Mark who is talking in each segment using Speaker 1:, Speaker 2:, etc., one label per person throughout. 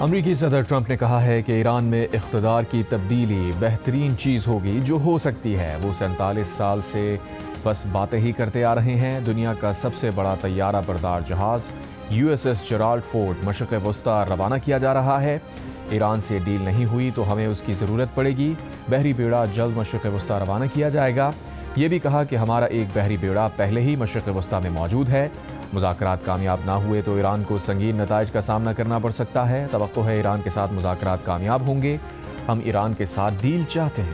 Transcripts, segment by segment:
Speaker 1: امریکی صدر ٹرمپ نے کہا ہے کہ ایران میں اقتدار کی تبدیلی بہترین چیز ہوگی جو ہو سکتی ہے۔ وہ 47 سال سے بس باتیں ہی کرتے آ رہے ہیں۔ دنیا کا سب سے بڑا طیارہ بردار جہاز USS جیرالڈ فورڈ مشرق وسطیٰ روانہ کیا جا رہا ہے۔ ایران سے ڈیل نہیں ہوئی تو ہمیں اس کی ضرورت پڑے گی۔ بحری بیڑا جلد مشرق وسطیٰ روانہ کیا جائے گا۔ یہ بھی کہا کہ ہمارا ایک بحری بیڑا پہلے ہی مشرق وسطیٰ میں موجود ہے۔ مذاکرات کامیاب نہ ہوئے تو ایران کو سنگین نتائج کا سامنا کرنا پڑ سکتا ہے۔ توقع ہے ایران کے ساتھ مذاکرات کامیاب ہوں گے۔ ہم ایران کے ساتھ ڈیل چاہتے ہیں۔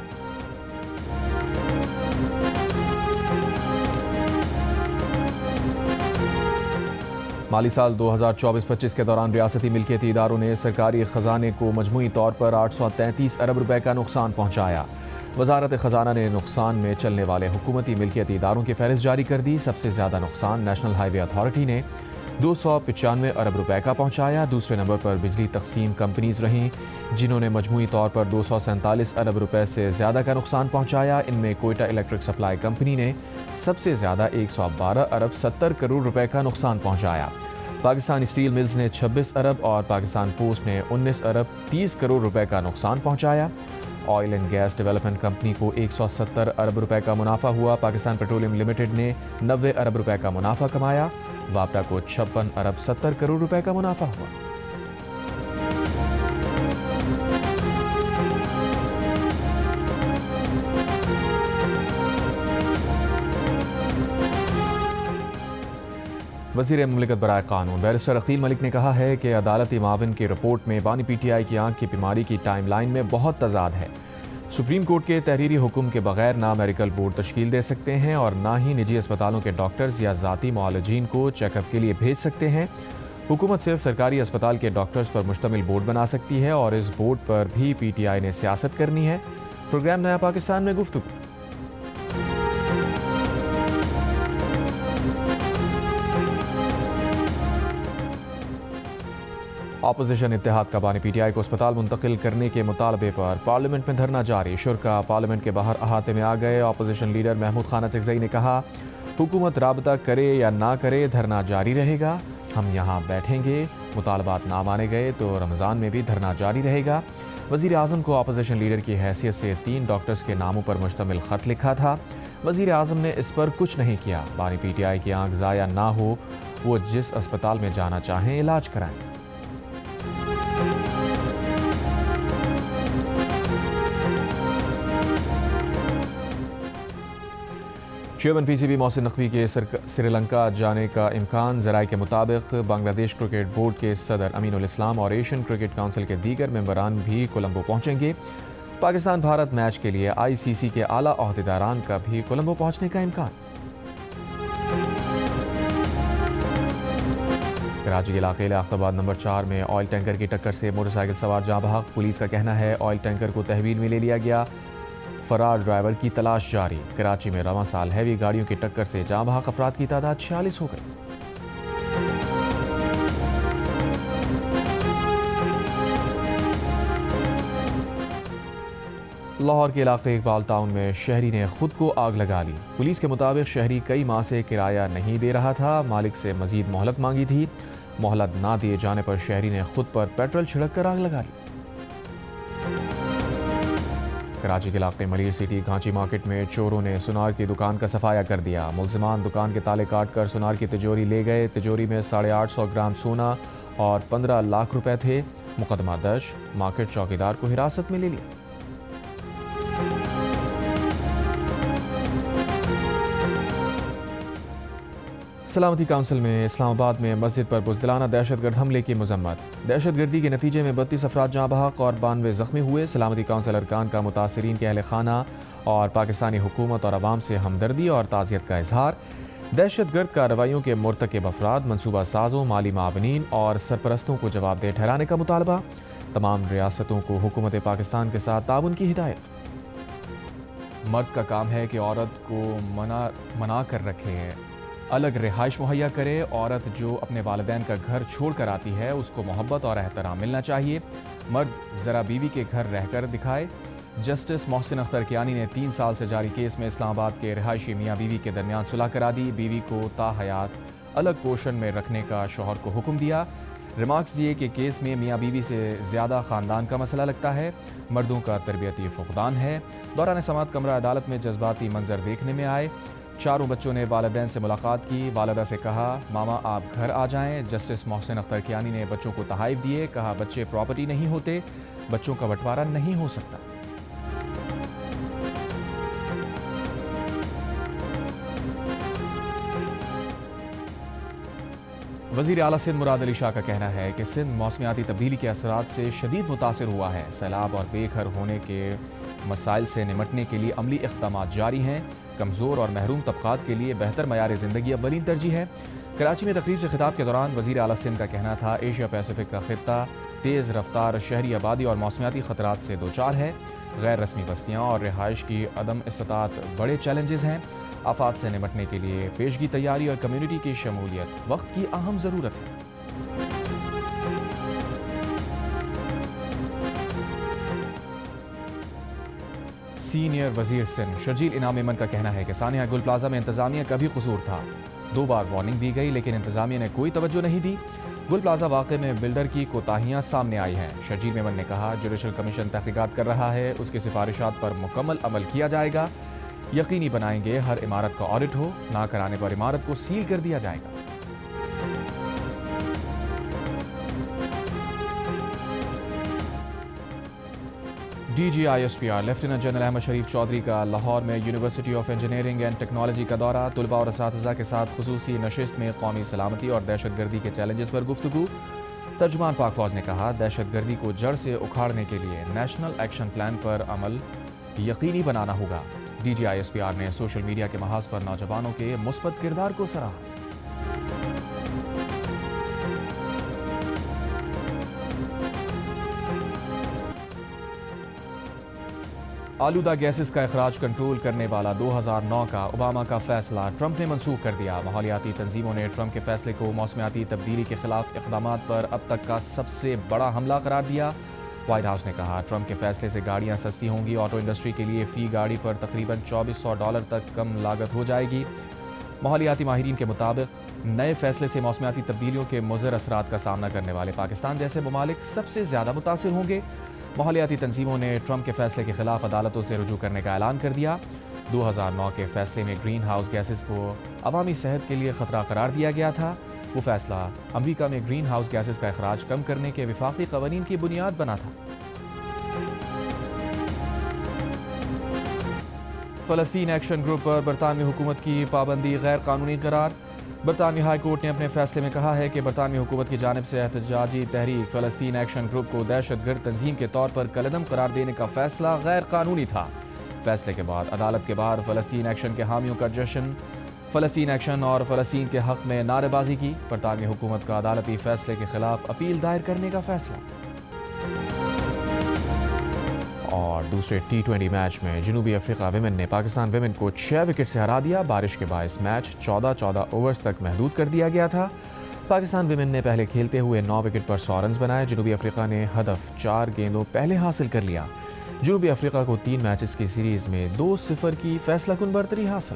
Speaker 1: مالی سال 2024-25 کے دوران ریاستی ملکیتی اداروں نے سرکاری خزانے کو مجموعی طور پر 833 ارب روپے کا نقصان پہنچایا۔ وزارت خزانہ نے نقصان میں چلنے والے حکومتی ملکیتی اداروں کی فہرست جاری کر دی۔ سب سے زیادہ نقصان نیشنل ہائی وے اتھارٹی نے 295 ارب روپے کا پہنچایا۔ دوسرے نمبر پر بجلی تقسیم کمپنیز رہیں جنہوں نے مجموعی طور پر 247 ارب روپے سے زیادہ کا نقصان پہنچایا۔ ان میں کوئٹہ الیکٹرک سپلائی کمپنی نے سب سے زیادہ 112 ارب 70 کروڑ روپے کا نقصان پہنچایا۔ پاکستان اسٹیل ملز نے 26 ارب اور پاکستان پوسٹ نے 19 ارب 30 کروڑ روپے کا نقصان پہنچایا۔ Oil and gas development company کو 170 ارب روپے کا منافع ہوا۔ پاکستان پیٹرولیم لمیٹڈ نے 90 ارب روپے کا منافع کمایا۔ واپڈا کو 56 ارب 70 کروڑ روپے کا منافع ہوا۔ وزیر مملکت برائے قانون بیرسٹر عقیل ملک نے کہا ہے کہ عدالتی معاون کی رپورٹ میں بانی PTI کی آنکھ کی بیماری کی ٹائم لائن میں بہت تضاد ہے۔ سپریم کورٹ کے تحریری حکم کے بغیر نہ میڈیکل بورڈ تشکیل دے سکتے ہیں اور نہ ہی نجی اسپتالوں کے ڈاکٹرز یا ذاتی معالجین کو چیک اپ کے لیے بھیج سکتے ہیں۔ حکومت صرف سرکاری اسپتال کے ڈاکٹرز پر مشتمل بورڈ بنا سکتی ہے اور اس بورڈ پر بھی PTI نے سیاست کرنی ہے۔ پروگرام نیا پاکستان میں گفتگو۔ اپوزیشن اتحاد کا بانی PTI کو اسپتال منتقل کرنے کے مطالبے پر پارلیمنٹ میں دھرنا جاری۔ شرکاء پارلیمنٹ کے باہر احاطے میں آ گئے۔ اپوزیشن لیڈر محمود خان اچکزئی نے کہا حکومت رابطہ کرے یا نہ کرے دھرنا جاری رہے گا۔ ہم یہاں بیٹھیں گے۔ مطالبات نہ مانے گئے تو رمضان میں بھی دھرنا جاری رہے گا۔ وزیر اعظم کو اپوزیشن لیڈر کی حیثیت سے 3 ڈاکٹرز کے ناموں پر مشتمل خط لکھا تھا۔ وزیر اعظم نے اس پر کچھ نہیں کیا۔ بانی PTI کی آنکھ ضائع نہ ہو، وہ جس اسپتال میں جانا چاہیں علاج کرائیں۔ چیئرمین PCB محسن نقوی کے سری لنکا جانے کا امکان۔ ذرائع کے مطابق بنگلہ دیش کرکٹ بورڈ کے صدر امین الاسلام اور ایشین کرکٹ کونسل کے دیگر ممبران بھی کولمبو پہنچیں گے۔ پاکستان بھارت میچ کے لیے ICC کے اعلیٰ عہدیداران کا بھی کولمبو پہنچنے کا امکان۔ کراچی کے علاقے لیاقتآباد نمبر 4 میں آئل ٹینکر کی ٹکر سے موٹر سائیکل سوار جاں بحق۔ پولیس کا کہنا ہے آئل ٹینکر کو تحویل میں لے لیا گیا۔ فرار ڈرائیور کی تلاش جاری۔ کراچی میں رواں سال ہیوی گاڑیوں کی ٹکر سے جاں بحق افراد کی تعداد 46 ہو گئی۔ لاہور کے علاقے اقبال ٹاؤن میں شہری نے خود کو آگ لگا لی۔ پولیس کے مطابق شہری کئی ماہ سے کرایہ نہیں دے رہا تھا۔ مالک سے مزید مہلت مانگی تھی۔ مہلت نہ دیے جانے پر شہری نے خود پر پیٹرول چھڑک کر آگ لگا لی۔ کراچی کے علاقے ملیر سٹی گھانچی مارکیٹ میں چوروں نے سونار کی دکان کا صفایا کر دیا۔ ملزمان دکان کے تالے کاٹ کر سونار کی تجوری لے گئے۔ تجوری میں 850 گرام سونا اور 15 لاکھ روپے تھے۔ مقدمہ درج۔ مارکیٹ چوکیدار کو حراست میں لے لیا۔ سلامتی کونسل میں اسلام آباد میں مسجد پر بزدلانہ دہشت گرد حملے کی مذمت۔ دہشت گردی کے نتیجے میں 32 افراد جاں بحق اور 92 زخمی ہوئے۔ سلامتی کونسل ارکان کا متاثرین کے اہل خانہ اور پاکستانی حکومت اور عوام سے ہمدردی اور تعزیت کا اظہار۔ دہشت گرد کارروائیوں کے مرتکب افراد، منصوبہ سازوں، مالی معاونین اور سرپرستوں کو جواب دہ ٹھہرانے کا مطالبہ۔ تمام ریاستوں کو حکومت پاکستان کے ساتھ تعاون کی ہدایت۔ مرد کا کام ہے کہ عورت کو منا کر رکھے، الگ رہائش مہیا کرے۔ عورت جو اپنے والدین کا گھر چھوڑ کر آتی ہے اس کو محبت اور احترام ملنا چاہیے۔ مرد ذرا بیوی کے گھر رہ کر دکھائے۔ جسٹس محسن اختر کیانی نے 3 سال سے جاری کیس میں اسلام آباد کے رہائشی میاں بیوی کے درمیان صلح کرا دی۔ بیوی کو تا حیات الگ پورشن میں رکھنے کا شوہر کو حکم دیا۔ ریمارکس دیے کہ کیس میں میاں بیوی سے زیادہ خاندان کا مسئلہ لگتا ہے، مردوں کا تربیتی فقدان ہے۔ دوران سماعت کمرہ عدالت میں جذباتی منظر دیکھنے میں آئے۔ چاروں بچوں نے والدین سے ملاقات کی، والدہ سے کہا ماما آپ گھر آ جائیں۔ جسٹس محسن اختر کیانی نے بچوں کو تحائف دیے، کہا بچے پراپرٹی نہیں ہوتے، بچوں کا بٹوارا نہیں ہو سکتا۔ وزیر اعلیٰ سندھ مراد علی شاہ کا کہنا ہے کہ سندھ موسمیاتی تبدیلی کے اثرات سے شدید متاثر ہوا ہے۔ سیلاب اور بے گھر ہونے کے مسائل سے نمٹنے کے لیے عملی اقدامات جاری ہیں۔ کمزور اور محروم طبقات کے لیے بہتر معیار زندگی اولین ترجیح ہے۔ کراچی میں تقریب سے خطاب کے دوران وزیر اعلیٰ سندھ کا کہنا تھا ایشیا پیسیفک کا خطہ تیز رفتار شہری آبادی اور موسمیاتی خطرات سے دوچار ہے۔ غیر رسمی بستیاں اور رہائش کی عدم استطاعت بڑے چیلنجز ہیں۔ آفات سے نمٹنے کے لیے پیشگی تیاری اور کمیونٹی کی شمولیت وقت کی اہم ضرورت ہے۔ سینئر وزیر سندھ شرجیل انعام ایمن کا کہنا ہے کہ سانحہ گل پلازا میں انتظامیہ کا بھی قصور تھا۔ 2 بار وارننگ دی گئی لیکن انتظامیہ نے کوئی توجہ نہیں دی۔ گل پلازا واقعے میں بلڈر کی کوتاہیاں سامنے آئی ہیں۔ شرجیل ایمن نے کہا جوڈیشل کمیشن تحقیقات کر رہا ہے، اس کی سفارشات پر مکمل عمل کیا جائے گا۔ یقینی بنائیں گے ہر عمارت کا آڈٹ ہو، نہ کرانے پر عمارت کو سیل کر دیا جائے گا۔ D G I S P R lieutenant general Ahmed Sharif Chaudhry کا لاہور میں university of engineering and technology کا دورہ، طلباء اور اساتذہ کے ساتھ خصوصی نشست میں قومی سلامتی اور دہشت گردی کے چیلنجز پر گفتگو۔ ترجمان پاک فوج نے کہا دہشت گردی کو جڑ سے اکھاڑنے کے لیے نیشنل ایکشن پلان پر عمل یقینی بنانا ہوگا۔ D G I S P R نے سوشل میڈیا کے محاذ پر نوجوانوں کے مثبت کردار کو سراہا۔ آلودہ گیسز کا اخراج کنٹرول کرنے والا 2009 کا اوباما کا فیصلہ ٹرمپ نے منسوخ کر دیا۔ ماحولیاتی تنظیموں نے ٹرمپ کے فیصلے کو موسمیاتی تبدیلی کے خلاف اقدامات پر اب تک کا سب سے بڑا حملہ قرار دیا۔ وائٹ ہاؤس نے کہا ٹرمپ کے فیصلے سے گاڑیاں سستی ہوں گی، آٹو انڈسٹری کے لیے فی گاڑی پر تقریباً $2400 تک کم لاگت ہو جائے گی۔ ماحولیاتی ماہرین کے مطابق نئے فیصلے سے موسمیاتی تبدیلیوں کے مضر اثرات کا سامنا کرنے والے پاکستان جیسے ممالک سب سے زیادہ متاثر ہوں گے۔ ماحولیاتی تنظیموں نے ٹرمپ کے فیصلے کے خلاف عدالتوں سے رجوع کرنے کا اعلان کر دیا۔ 2009 کے فیصلے میں گرین ہاؤس گیسز کو عوامی صحت کے لیے خطرہ قرار دیا گیا تھا۔ وہ فیصلہ امریکہ میں گرین ہاؤس گیسز کا اخراج کم کرنے کے وفاقی قوانین کی بنیاد بنا تھا۔ فلسطین ایکشن گروپ پر برطانوی حکومت کی پابندی غیر قانونی قرار۔ برطانوی ہائی کورٹ نے اپنے فیصلے میں کہا ہے کہ برطانوی حکومت کی جانب سے احتجاجی تحریک فلسطین ایکشن گروپ کو دہشت گرد تنظیم کے طور پر کالعدم قرار دینے کا فیصلہ غیر قانونی تھا۔ فیصلے کے بعد عدالت کے باہر فلسطین ایکشن کے حامیوں کا جشن، فلسطین ایکشن اور فلسطین کے حق میں نعرے بازی کی۔ برطانوی حکومت کا عدالتی فیصلے کے خلاف اپیل دائر کرنے کا فیصلہ۔ اور دوسرے T20 میچ میں جنوبی افریقہ ویمن نے پاکستان ویمن کو 6 وکٹ سے ہرا دیا۔ بارش کے باعث میچ 14 اوورز تک محدود کر دیا گیا تھا۔ پاکستان ویمن نے پہلے کھیلتے ہوئے 9 وکٹ پر 100 رنز بنائے۔ جنوبی افریقہ نے ہدف 4 گیندوں پہلے حاصل کر لیا۔ جنوبی افریقہ کو 3 میچز کی سیریز میں 2-0 کی فیصلہ کن برتری حاصل۔